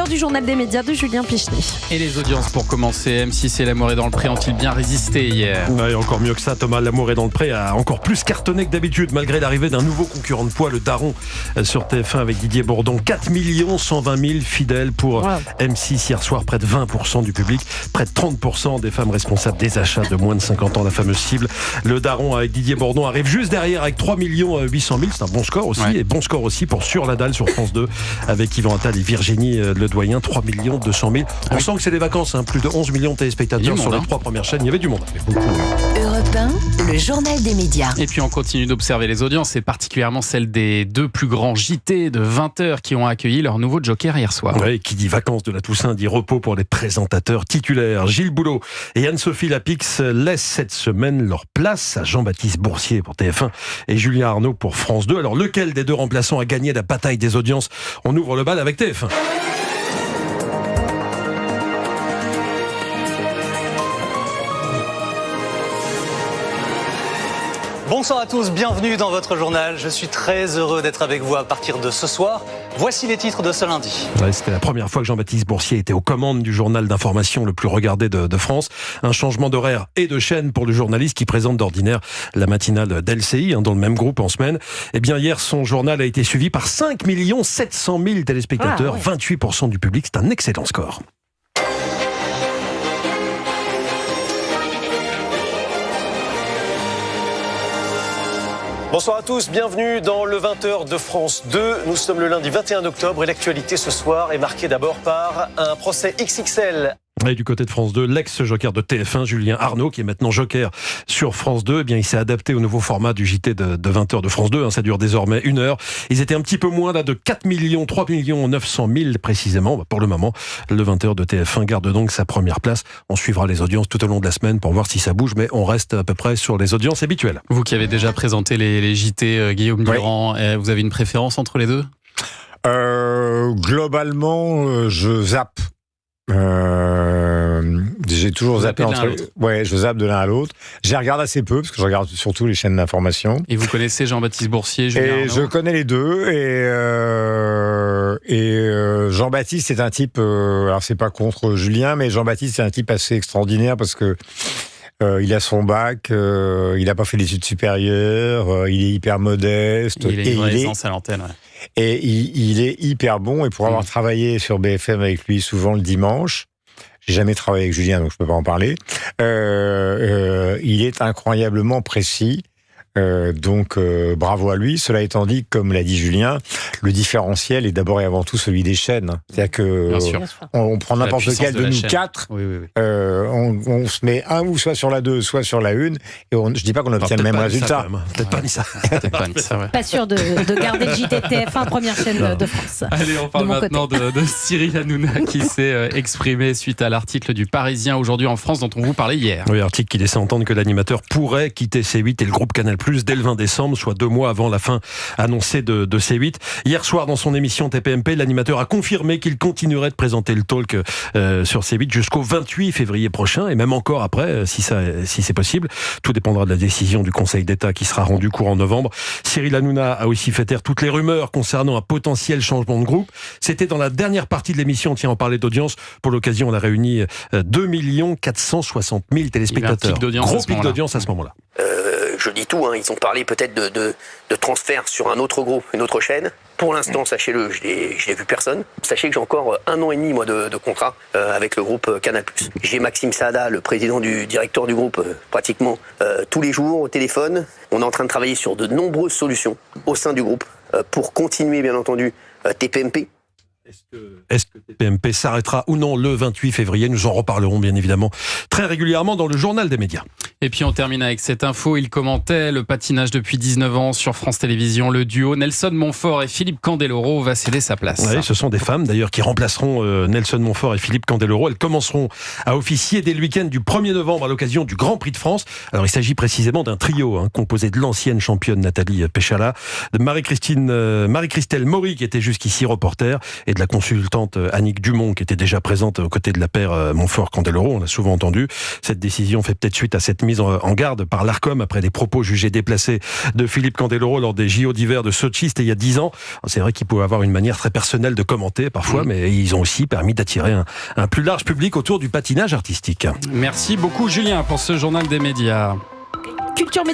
du journal des médias de Julien Pichenet. Et les audiences pour commencer, M6 et L'Amour est dans le pré ont-ils bien résisté hier ? Ouais, encore mieux que ça, Thomas, L'Amour est dans le pré a encore plus cartonné que d'habitude, malgré l'arrivée d'un nouveau concurrent de poids, le Daron, sur TF1 avec Didier Bourdon. 4 120 000 fidèles pour M6 hier soir, près de 20% du public, près de 30% des femmes responsables des achats de moins de 50 ans, la fameuse cible. Le Daron avec Didier Bourdon arrive juste derrière avec 3 800 000, c'est un bon score aussi, et bon score aussi pour Sur la dalle sur France 2 avec Yvan Attal et Virginie Ledoyen, 3 200 000. On sent que c'est des vacances, plus de 11 millions de téléspectateurs sur les 3 premières chaînes, il y avait du monde. Beaucoup. Europe 1, le journal des médias. Et puis on continue d'observer les audiences, et particulièrement celles des 2 plus grands JT de 20h qui ont accueilli leur nouveau joker hier soir. Ouais, qui dit vacances de la Toussaint dit repos pour les présentateurs titulaires. Gilles Boulot et Anne-Sophie Lapix laissent cette semaine leur place à Jean-Baptiste Boursier pour TF1 et Julien Arnaud pour France 2. Alors lequel des 2 remplaçants a gagné la bataille des audiences ? On ouvre le bal avec TF1. Bonsoir à tous, bienvenue dans votre journal. Je suis très heureux d'être avec vous à partir de ce soir. Voici les titres de ce lundi. Ouais, c'était la première fois que Jean-Baptiste Boursier était aux commandes du journal d'information le plus regardé de France. Un changement d'horaire et de chaîne pour le journaliste qui présente d'ordinaire la matinale d'LCI, dans le même groupe en semaine. Eh bien, hier, son journal a été suivi par 5 700 000 téléspectateurs, 28% du public. C'est un excellent score. Bonsoir à tous, bienvenue dans le 20h de France 2. Nous sommes le lundi 21 octobre et l'actualité ce soir est marquée d'abord par un procès XXL. Et du côté de France 2, l'ex-joker de TF1, Julien Arnaud, qui est maintenant joker sur France 2, eh bien, il s'est adapté au nouveau format du JT de 20h de France 2. Ça dure désormais 1 heure. Ils étaient un petit peu moins là de 3 900 000 précisément. Pour le moment, le 20h de TF1 garde donc sa première place. On suivra les audiences tout au long de la semaine pour voir si ça bouge, mais on reste à peu près sur les audiences habituelles. Vous qui avez déjà présenté les JT, Guillaume Durand, vous avez une préférence entre les 2 ? Globalement, je zappe. J'ai toujours zappé entre. Ouais, je zappe de l'un à l'autre. J'y regarde assez peu parce que je regarde surtout les chaînes d'information. Et vous connaissez Jean-Baptiste Boursier, Julien Arnaud ? Je connais les deux. Et Jean-Baptiste est un type. Alors c'est pas contre Julien, mais Jean-Baptiste c'est un type assez extraordinaire parce que. Il a son bac, il n'a pas fait d'études supérieures, il est hyper modeste. Il a une vraie aisance à l'antenne, ouais. Et il est hyper bon. Et pour avoir travaillé sur BFM avec lui souvent le dimanche, j'ai jamais travaillé avec Julien, donc je peux pas en parler. Il est incroyablement précis. Donc bravo à lui. Cela étant dit, comme l'a dit Julien, le différentiel est d'abord et avant tout celui des chaînes. C'est-à-dire que on prend n'importe lequel de nous 4, on se met un ou soit sur la 2, soit sur la 1, et je dis pas qu'on obtient le même résultat. Peut-être pas ni ça. Pas sûr de garder le JT TF1 première chaîne de France. Allez, on parle maintenant de Cyril Hanouna qui s'est exprimé suite à l'article du Parisien aujourd'hui en France dont on vous parlait hier. Oui, article qui laissait entendre que l'animateur pourrait quitter C8 et le groupe Canal+ dès le 20 décembre, soit 2 mois avant la fin annoncée de C8. Hier soir, dans son émission TPMP, l'animateur a confirmé qu'il continuerait de présenter le talk sur C8 jusqu'au 28 février prochain, et même encore après, si c'est possible. Tout dépendra de la décision du Conseil d'État qui sera rendue courant novembre. Cyril Hanouna a aussi fait taire toutes les rumeurs concernant un potentiel changement de groupe. C'était dans la dernière partie de l'émission, on parlait d'audience. Pour l'occasion, on a réuni 2 460 000 téléspectateurs. Gros pic d'audience à ce moment-là. Je dis tout, ils ont parlé peut-être de transfert sur un autre groupe, une autre chaîne. Pour l'instant, sachez-le, je n'ai vu personne. Sachez que j'ai encore 1 an et demi moi, de contrat avec le groupe Canal+. J'ai Maxime Saada, le président du directeur du groupe, pratiquement tous les jours au téléphone. On est en train de travailler sur de nombreuses solutions au sein du groupe pour continuer, bien entendu, TPMP. Est-ce que TPMP s'arrêtera ou non le 28 février ? Nous en reparlerons bien évidemment très régulièrement dans le journal des médias. Et puis on termine avec cette info. Il commentait le patinage depuis 19 ans sur France Télévisions. Le duo Nelson Montfort et Philippe Candeloro va céder sa place. Oui, ce sont des femmes d'ailleurs qui remplaceront Nelson Montfort et Philippe Candeloro. Elles commenceront à officier dès le week-end du 1er novembre à l'occasion du Grand Prix de France. Alors il s'agit précisément d'un trio composé de l'ancienne championne Nathalie Péchala, de Marie-Christelle Maury qui était jusqu'ici reporter et de de la consultante Annick Dumont, qui était déjà présente aux côtés de la paire Montfort-Candeloro, on l'a souvent entendu. Cette décision fait peut-être suite à cette mise en garde par l'Arcom après des propos jugés déplacés de Philippe Candeloro lors des JO d'hiver de Sotchi, c'était il y a 10 ans. C'est vrai qu'il pouvait avoir une manière très personnelle de commenter parfois, mais ils ont aussi permis d'attirer un plus large public autour du patinage artistique. Merci beaucoup Julien pour ce journal des médias. Culture